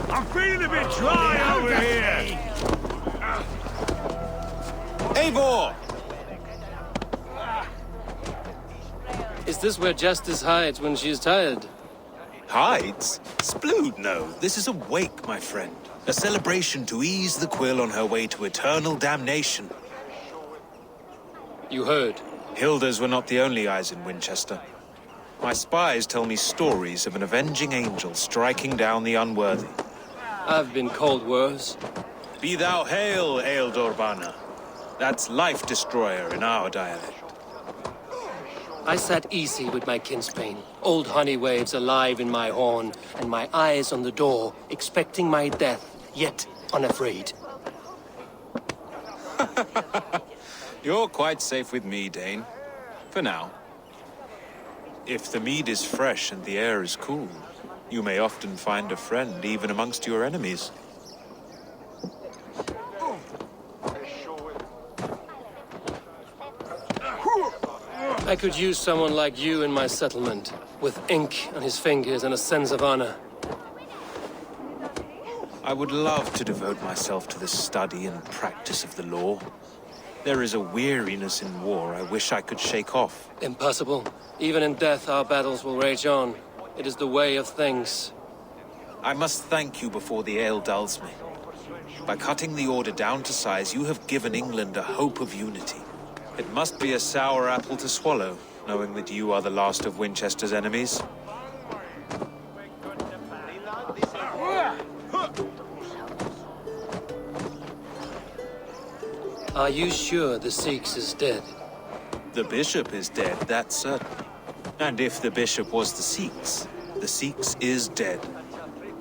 I'm feeling a bit dry over here. Eivor! Is this where Justice hides when she's tired? Hides? Splood, no. This is a wake, my friend. A celebration to ease the quill on her way to eternal damnation. You heard. Hilda's were not the only eyes in Winchester. My spies tell me stories of an avenging angel striking down the unworthy. I've been called worse. Be thou hail, Ealdorbanna. That's Life Destroyer in our dialect. I sat easy with my kinsbane, old honey waves alive in my horn, and my eyes on the door, expecting my death, yet unafraid. You're quite safe with me, Dane. For now. If the mead is fresh and the air is cool, you may often find a friend even amongst your enemies. I could use someone like you in my settlement, with ink on his fingers and a sense of honor. I would love to devote myself to the study and practice of the law. There is a weariness in war I wish I could shake off. Impossible. Even in death, our battles will rage on. It is the way of things. I must thank you before the ale dulls me. By cutting the order down to size, you have given England a hope of unity. It must be a sour apple to swallow, knowing that you are the last of Winchester's enemies. Are you sure the Seax is dead? The bishop is dead, that's certain. And if the bishop was the Seax is dead.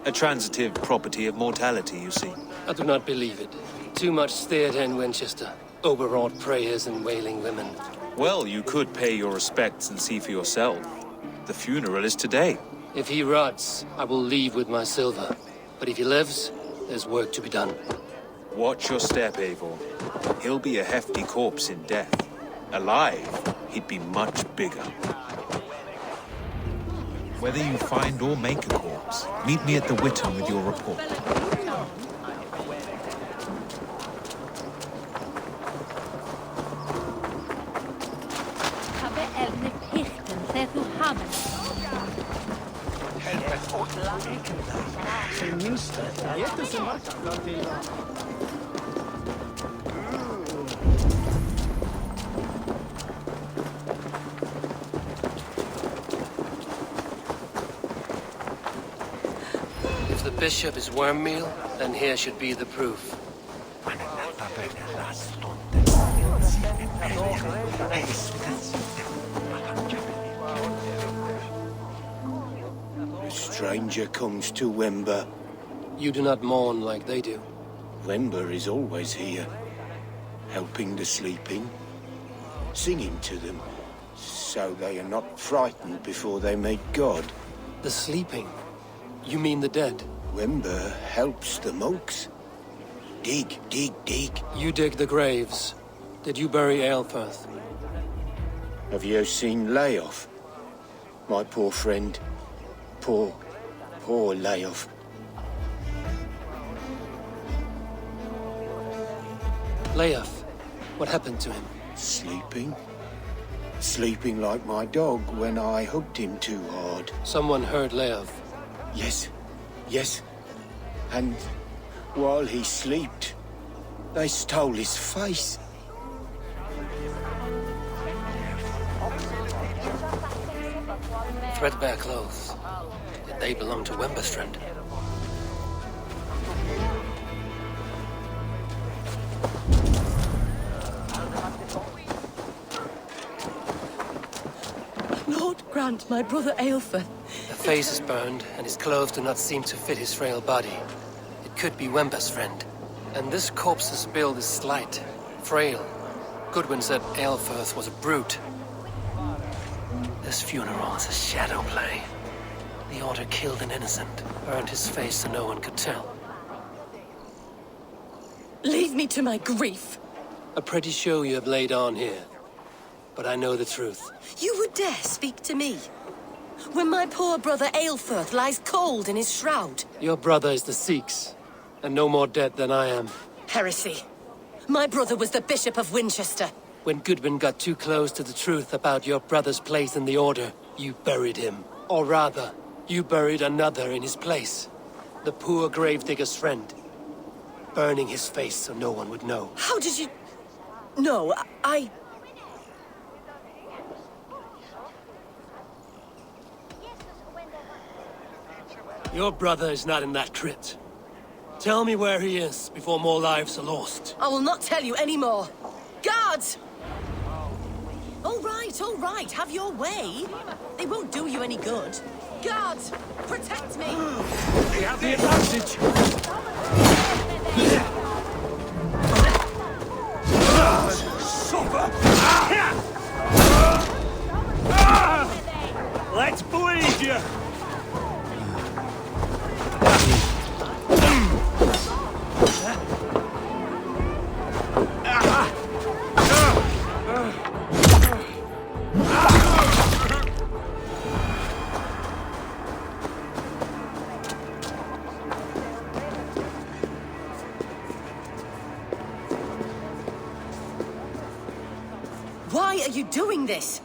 A transitive property of mortality, you see. I do not believe it. Too much theater in Winchester. Overwrought prayers and wailing women. Well, you could pay your respects and see for yourself. The funeral is today. If he rots, I will leave with my silver. But if he lives, there's work to be done. Watch your step, Eivor. He'll be a hefty corpse in death. Alive, he'd be much bigger. Whether you find or make a corpse, meet me at the Witten with your report. If the bishop is worm meal, then here should be the proof. A stranger comes to Wember. You do not mourn like they do. Wember is always here, helping the sleeping, singing to them, so they are not frightened before they meet God. The sleeping? You mean the dead? Wember helps the monks. Dig, dig, dig. You dig the graves. Did you bury Aelfirth? Have you seen Leof? My poor friend. Poor Leof. Leof, what happened to him? Sleeping? Sleeping like my dog when I hugged him too hard. Someone heard Leof. Yes. And while he slept, they stole his face. Threadbare clothes. Did they belong to Wemberstrand? Lord grant my brother Aelfirth. The face is burned, and his clothes do not seem to fit his frail body. It could be Wemberstrand. And this corpse's build is slight, frail. Goodwin said Aelfirth was a brute. This funeral is a shadow play. The order killed an innocent, burned his face so no one could tell. Leave me to my grief. A pretty show you have laid on here. but I know the truth. You would dare speak to me? When my poor brother Aelfirth lies cold in his shroud. Your brother is the Seax, and no more dead than I am. Heresy. My brother was the Bishop of Winchester. When Goodwin got too close to the truth about your brother's place in the Order, you buried him. Or rather, you buried another in his place. The poor gravedigger's friend. Burning his face so no one would know. How did you... No, I... Your brother is not in that crypt. Tell me where he is before more lives are lost. I will not tell you any more. Guards! All right, have your way. They won't do you any good. Guards, protect me! They have the advantage! Suffer! Let's bleed you! Why are you doing this?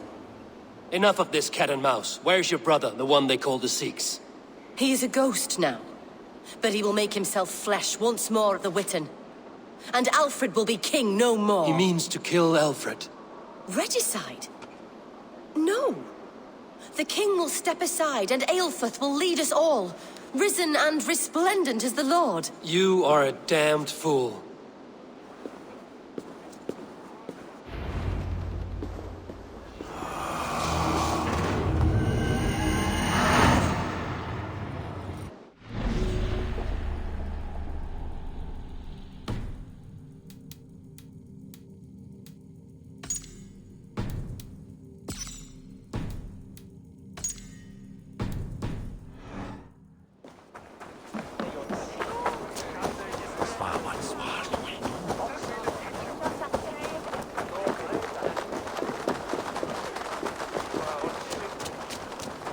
Enough of this cat and mouse. Where's your brother, the one they call the Seax? He is a ghost now. But he will make himself flesh once more at the Witten. And Alfred will be king no more. He means to kill Alfred. Regicide? No. The king will step aside and Aelfirth will lead us all. Risen and resplendent as the Lord. You are a damned fool.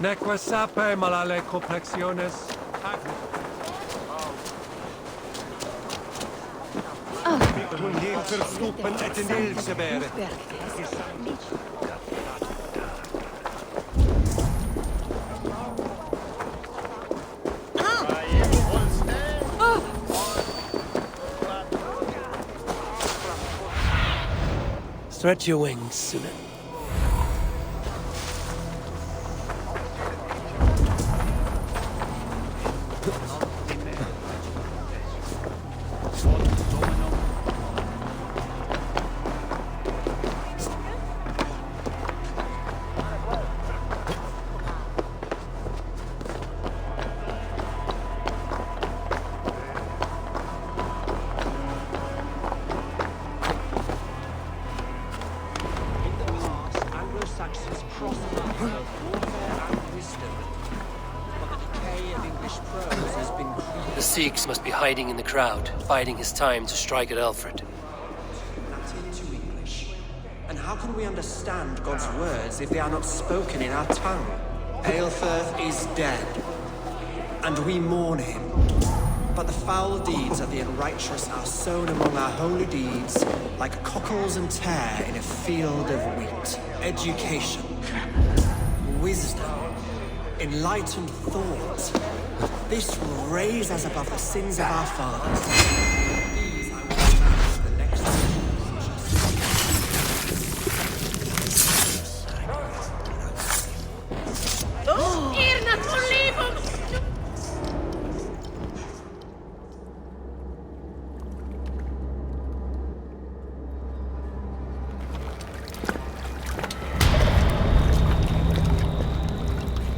Neque sape malale complexiones. Hier versnoepen et in ilse bere. Stretch your wings, Sunan. The Seax must be hiding in the crowd, biding his time to strike at Alfred. Latin to English. And how can we understand God's words if they are not spoken in our tongue? Aelfirth is dead, and we mourn him. But the foul deeds of the unrighteous are sown among our holy deeds, like cockles and tare in a field of wheat. Education, wisdom, enlightened thought. This will raise us above the sins of our fathers. These I will command to the next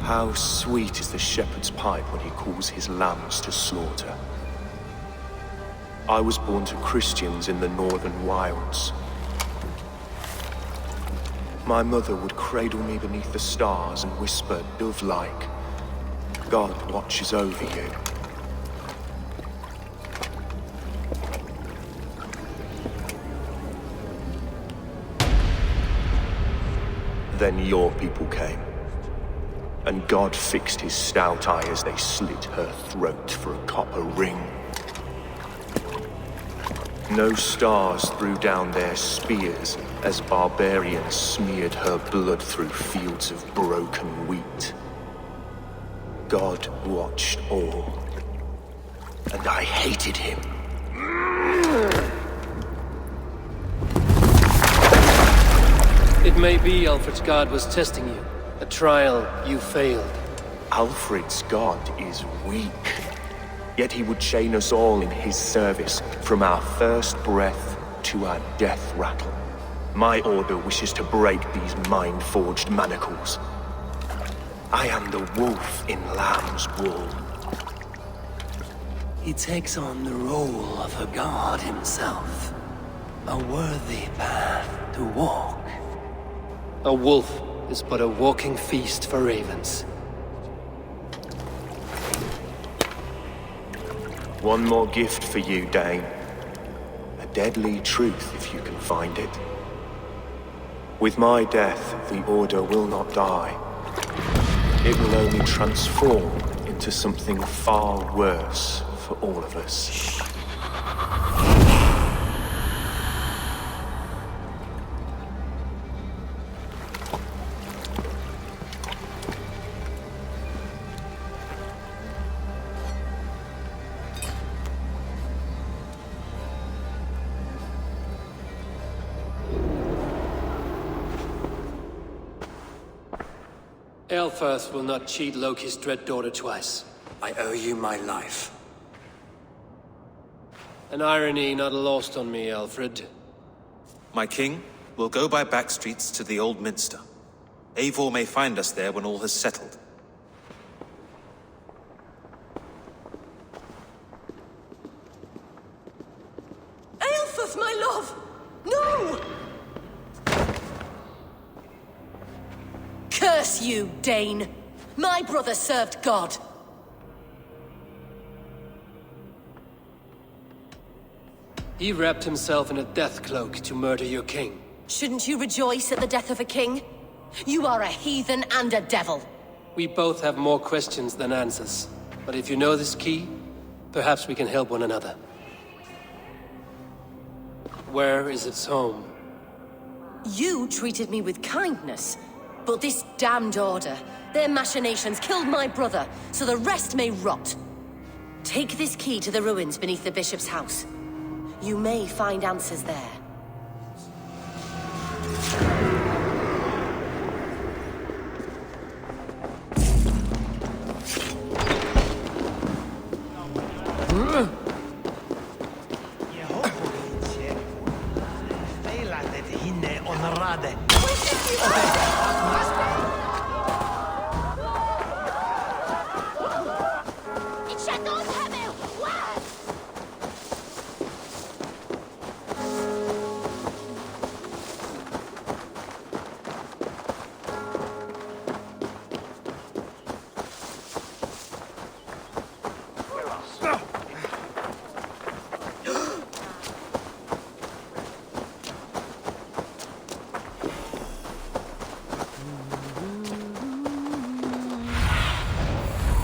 How sweet is the shepherd's pipe when he calls his lambs to slaughter. I was born to Christians in the northern wilds. My mother would cradle me beneath the stars and whisper, dove-like, God watches over you. Then your people came. And God fixed his stout eye as they slit her throat for a copper ring. No stars threw down their spears as barbarians smeared her blood through fields of broken wheat. God watched all, and I hated him. It may be Alfred's god was testing you. A trial you failed. Alfred's god is weak. Yet he would chain us all in his service, from our first breath to our death rattle. My order wishes to break these mind-forged manacles. I am the wolf in lamb's wool. He takes on the role of a god himself. A worthy path to walk. A wolf is but a walking feast for ravens. One more gift for you, Dane. A deadly truth, if you can find it. With my death, the Order will not die. It will only transform into something far worse for all of us. Aelfirth will not cheat Loki's dread daughter twice. I owe you my life. An irony not lost on me, Alfred. My king, we'll go by back streets to the Old Minster. Eivor may find us there when all has settled. Aelfirth, my love! No! Curse you, Dane! My brother served God. He wrapped himself in a death cloak to murder your king. Shouldn't you rejoice at the death of a king? You are a heathen and a devil. We both have more questions than answers. But if you know this key, perhaps we can help one another. Where is its home? You treated me with kindness, but this damned order, their machinations killed my brother, so the rest may rot. Take this key to the ruins beneath the bishop's house. You may find answers there.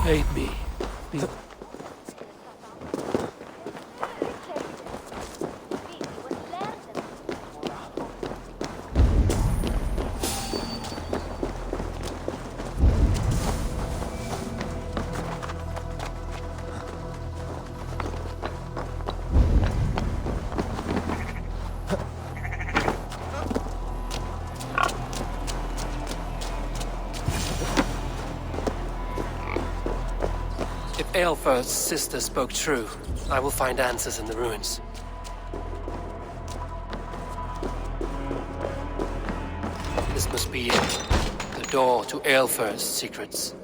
Aid me. Aelfirth's sister spoke true. I will find answers in the ruins. This must be it. The door to Aelfirth's secrets.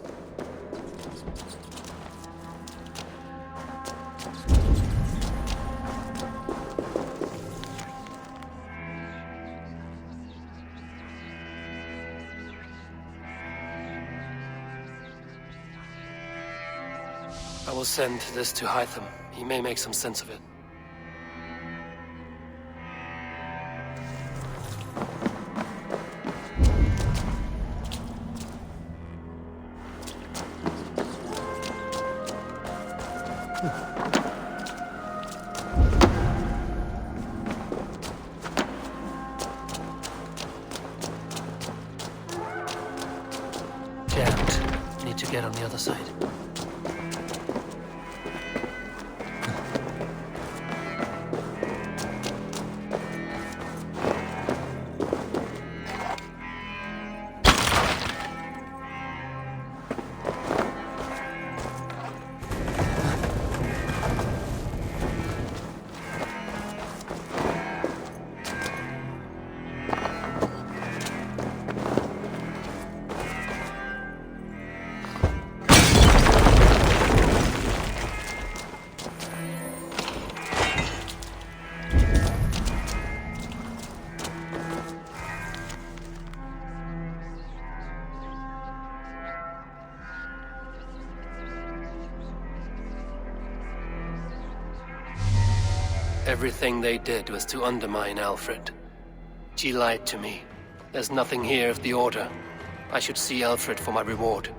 I will send this to Hytham. He may make some sense of it. get on the other side. Everything they did was to undermine Alfred. She lied to me. There's nothing here of the Order. I should see Alfred for my reward.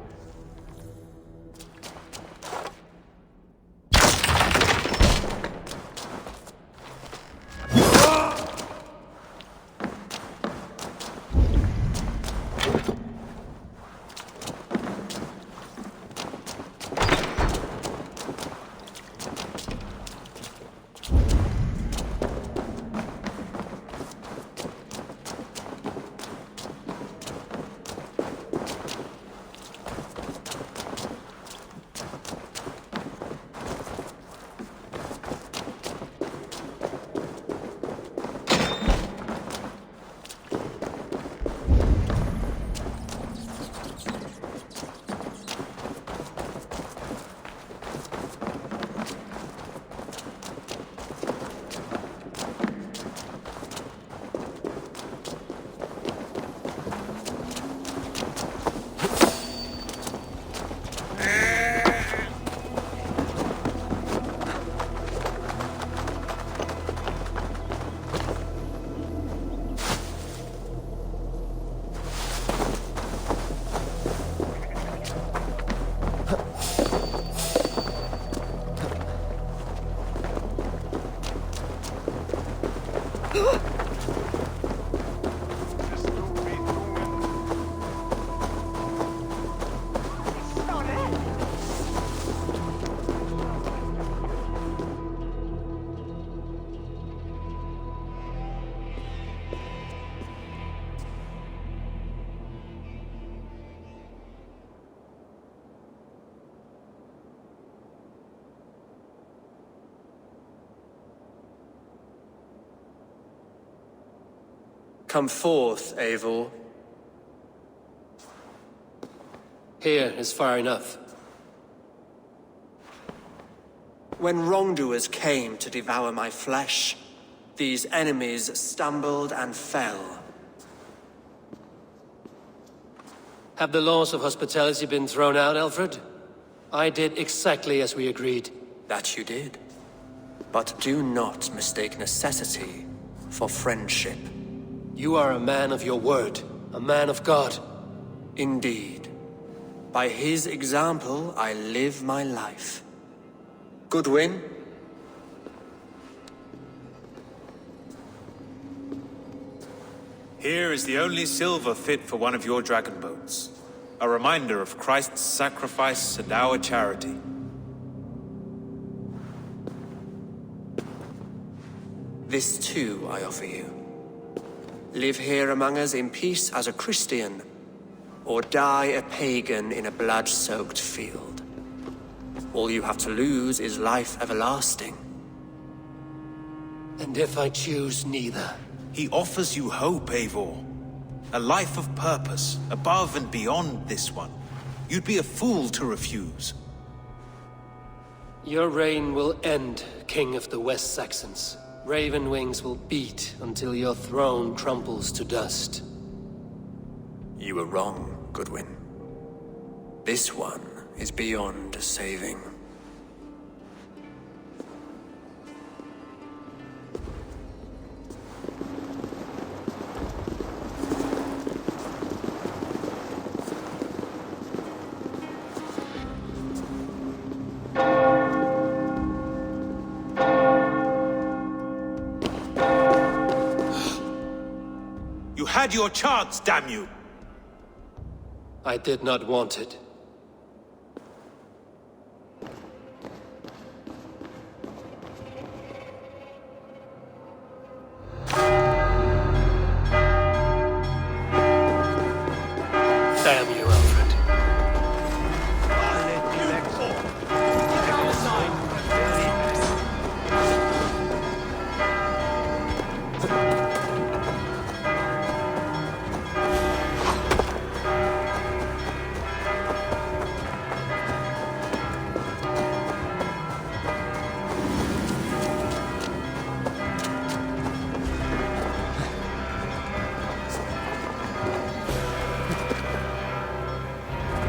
Come forth, Eivor. Here is far enough. When wrongdoers came to devour my flesh, these enemies stumbled and fell. Have the laws of hospitality been thrown out, Alfred? I did exactly as we agreed. That you did. But do not mistake necessity for friendship. You are a man of your word, a man of God. Indeed. By his example, I live my life. Goodwin? Here is the only silver fit for one of your dragon boats. A reminder of Christ's sacrifice and our charity. This too I offer you. Live here among us in peace as a Christian, or die a pagan in a blood-soaked field. All you have to lose is life everlasting. And if I choose neither? He offers you hope, Eivor. A life of purpose, above and beyond this one. You'd be a fool to refuse. Your reign will end, King of the West Saxons. Raven wings will beat until your throne crumbles to dust. You were wrong, Goodwin. This one is beyond saving. You had your chance, damn you! I did not want it.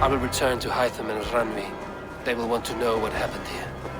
I will return to Hytham and Ranvi. They will want to know what happened here.